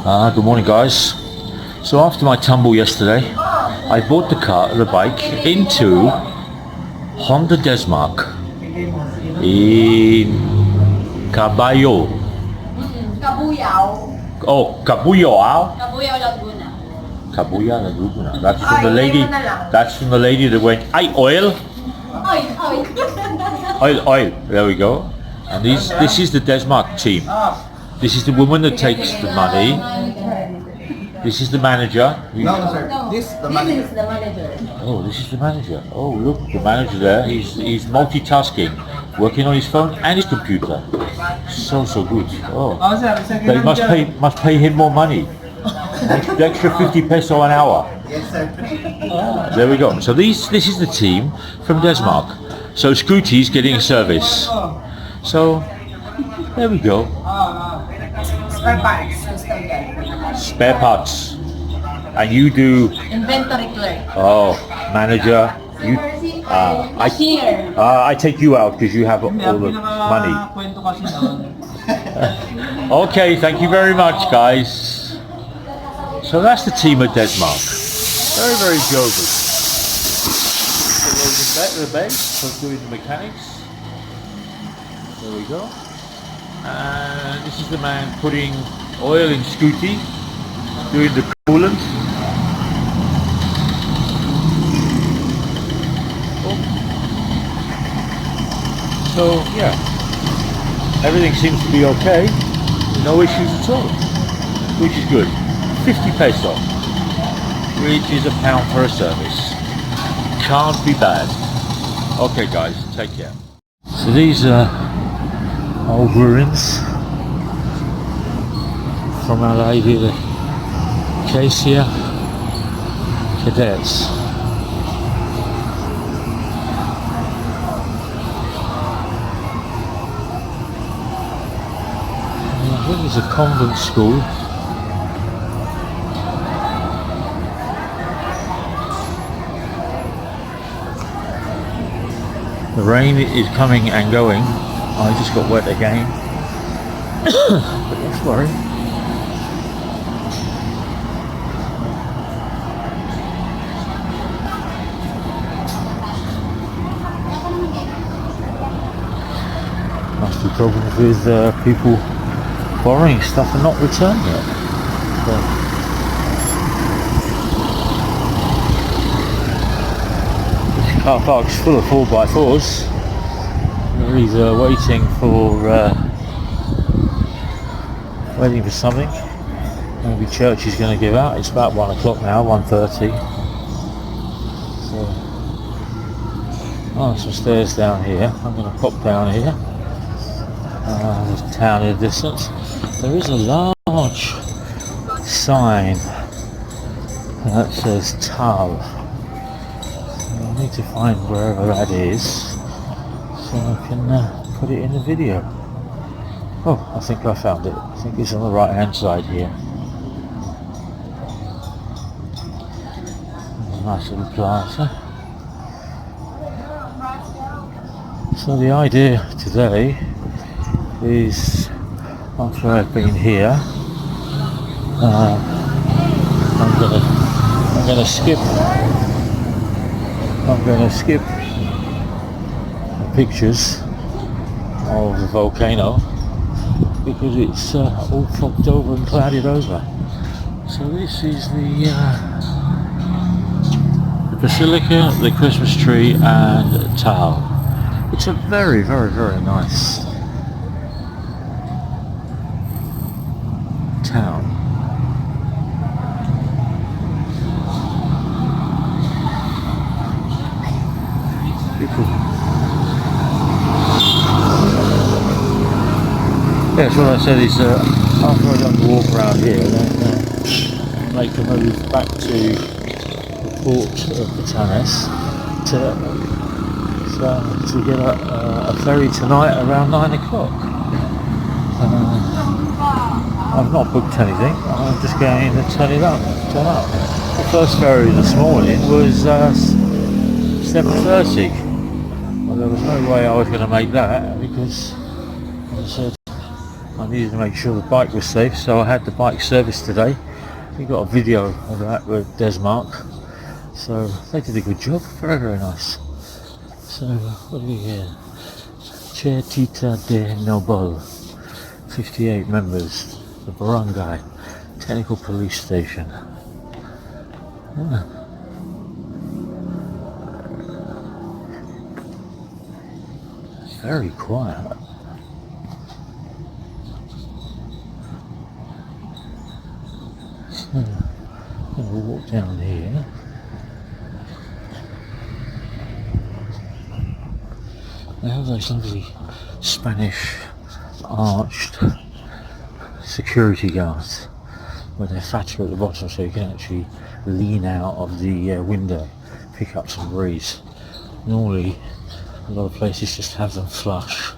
Good morning, guys. So after my tumble yesterday, I bought the bike into Honda Desmark in Caballo. Cabuyao. Oh, Cabuyao. Cabuyao Laguna. Cabuyao Laguna. That's from the lady. That's from the lady that went, "Ay, oil, oil." There we go. And this is the Desmark team. This is the woman that takes the money. This is the manager. No, sir. This is the manager. This is the manager. Oh, this is the manager. Oh, look, the manager there. He's multitasking, working on his phone and his computer. So good. Oh, they must pay him more money. The extra 50 peso an hour. Yes, sir. There we go. So this is the team from Desmark. So Scooty's getting a service. So there we go. Spare parts. Custodian. Spare parts. And you do. Inventory clerk. Oh, manager. You. Cashier. I take you out because you have all the money. Okay, thank you very much, guys. So that's the team at Desmark. Very jovial. So the base, so doing the mechanics. There we go. And this is the man putting oil in Scooty, doing the coolant. So yeah, everything seems to be okay, no issues at all, which is good. 50 peso, which is £1 for a service. Can't be bad. Okay guys, take care. So these are old ruins from our lady, the Acacia Cadets. I think it's a convent school. The rain is coming and going. I just got wet again. But don't worry. Must be problems with people borrowing stuff and not returning it. This car park's full of 4x4s. They're either waiting for something. Maybe church is going to give out. It's about 1 o'clock now, 1:30. So, some stairs down here. I'm going to pop down here. There's a town in the distance. There is a large sign that says TAAL. So I need to find wherever that is so I can put it in the video. Oh, I think I found it. I think it's on the right hand side here. Nice little plaza. So the idea today is, after I've been here, I'm gonna skip the pictures of the volcano because it's all fogged over and clouded over. So this is the Basilica, the Christmas tree, and TAAL. It's a very nice town. People. Yeah, so what I said is after I've done the walk around here, then make a move back to the port of Batanes to get a ferry tonight around 9 o'clock. I've not booked anything, I'm just going to turn up. The first ferry this morning was 7:30. Well, there was no way I was going to make that because, as I said, I needed to make sure the bike was safe, so I had the bike serviced today. We got a video of that with Desmark, so they did a good job. Very, very nice. So what do we hear? Tita de Nobel, 58 members, the Barangay Technical Police Station. Yeah. Very quiet. So, we'll walk down here. They have those lovely Spanish arched security guards where they're fatter at the bottom, so you can actually lean out of the window, pick up some breeze. Normally a lot of places just have them flush,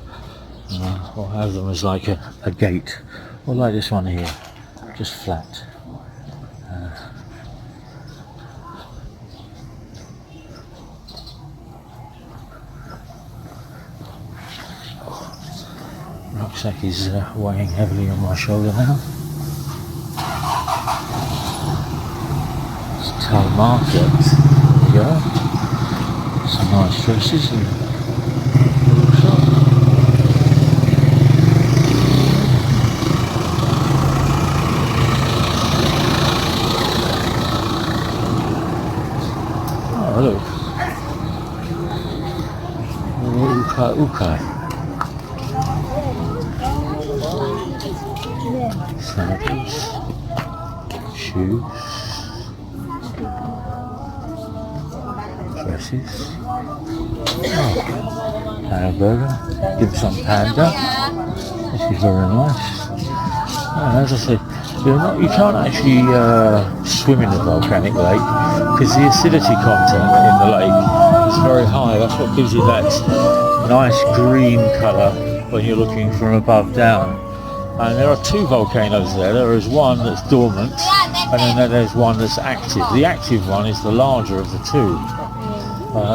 or have them as like a gate, or like this one here, just flat. Rucksack is weighing heavily on my shoulder now. It's TAAL Market. There we go. Some nice dresses and a little shop. Oh look. Ukai. Sandals, shoes, dresses, hamburger, dim sum panda. This is very nice. And as I said, you can't actually swim in the volcanic lake because the acidity content in the lake is very high. That's what gives you that nice green colour when you're looking from above down. And there are two volcanoes there. There is one that's dormant, and then there's one that's active. The active one is the larger of the two.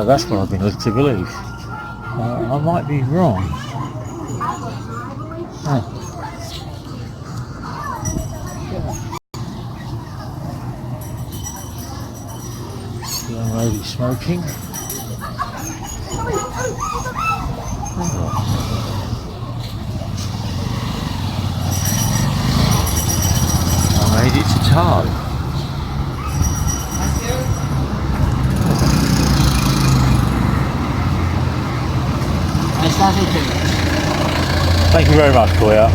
That's what I've been led to believe. I might be wrong. Young lady smoking. Made it to TAAL. Thank you very much, Koya.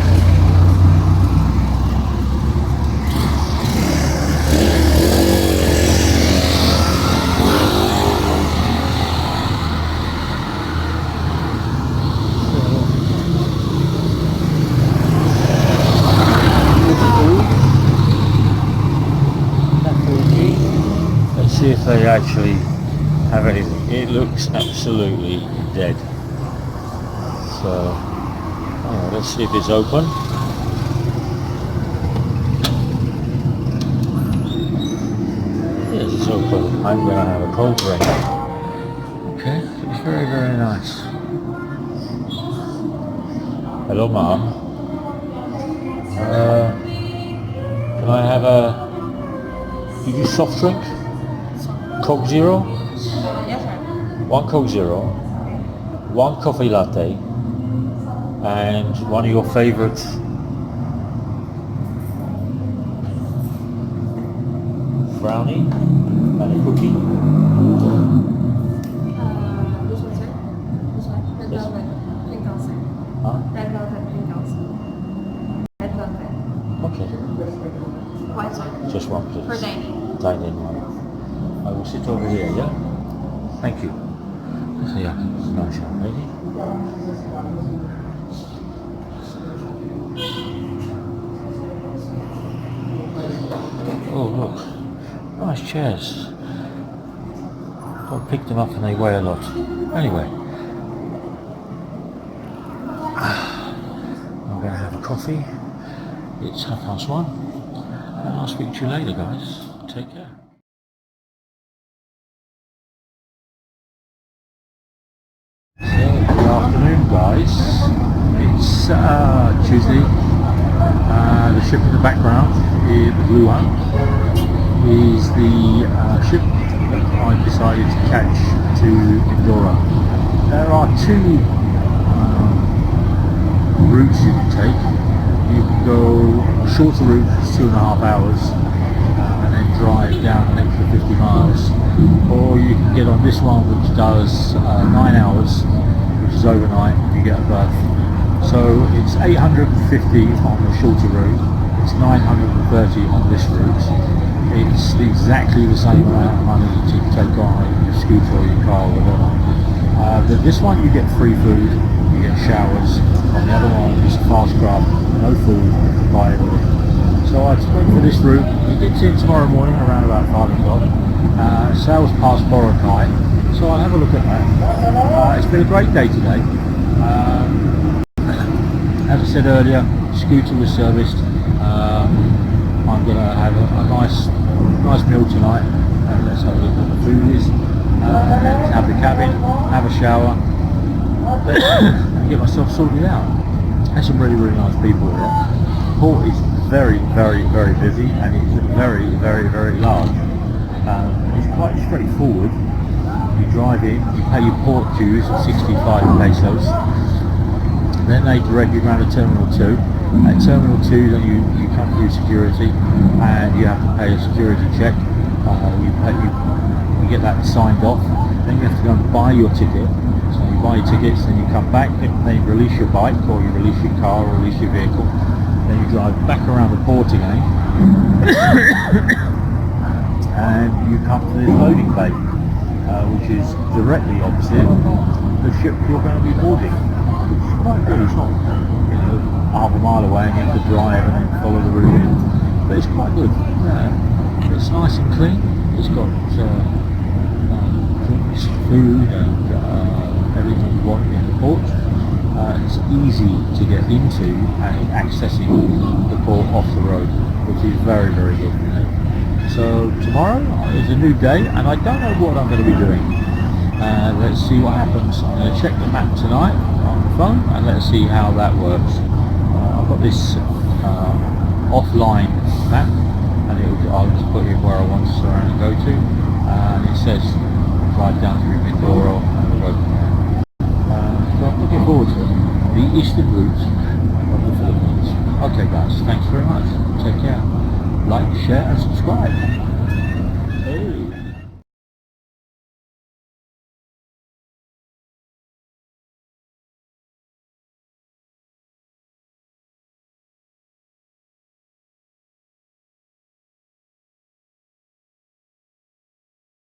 See if they actually have anything. It looks absolutely dead. So, let's see if it's open. Yes, it's open. I'm going to have a cold drink. Okay, it's very, very nice. Hello, Mom. Can I have you do soft drink? Coke Zero? Yes, sir. One Coke Zero, one coffee latte, and one of your favorite brownie and a cookie. This one, sir. This one. Red Yes. velvet. Pink also. Huh? Red velvet, pink also. Red velvet. Okay, White one. just one please. For dining. Dining one. I will sit over here, yeah? Thank you. So yeah, nice young lady. Oh look, nice chairs. I picked them up and they weigh a lot. Anyway, I'm going to have a coffee. It's 1:30, and I'll speak to you later, guys. Take care. So, good afternoon, guys. It's it's Tuesday. The ship in the background, the blue one, is the ship that I decided to catch to Indora. There are two routes you can take. You can go a shorter route, 2.5 hours, and then drive down an extra 50 miles, or you can get on this one which does 9 hours, which is overnight, you get a berth. So it's 850 on the shorter route, it's 930 on this route. It's exactly the same amount of money to take on your scooter or your car or whatever. This one you get free food, you get showers. On the other one it's fast grub, no food, buy everything. So I went for this route. It gets in tomorrow morning around about 5 o'clock. Sails past Boracay, so I'll have a look at that. It's been a great day today. As I said earlier, scooter was serviced. I'm going to have a nice meal tonight. Let's have a look what the food is. Have the cabin, have a shower, and get myself sorted out. There's some really nice people here. Port is very busy, and it's very large. It's quite straightforward. You drive in, you pay your port dues of 65 pesos. Then they direct you around to Terminal 2. At Terminal 2 then you come through security and you have to pay a security check. You get that signed off. Then you have to go and buy your ticket. So you buy your tickets, then you come back, then you release your bike or you release your car or release your vehicle. Then you drive back around the port again and you come to this loading bay, which is directly opposite the ship you're going to be boarding. It's quite good. It's not, half a mile away and you have to drive and then follow the route in, but it's quite good. It's nice and clean. It's got drinks, food and everything you want in the port. It's easy to get into and accessing the port off the road, which is very good. So tomorrow is a new day and I don't know what I'm going to be doing. Let's see what happens. I'm going to check the map tonight on the phone and let's see how that works. I've got this offline map and I'll just put in where I want to surround and go to, and it says drive down through Mindoro and we'll go from there. So I'm looking forward to it. The eastern route of the Philippines. Okay guys, thanks very much. Take care. Like, share and subscribe.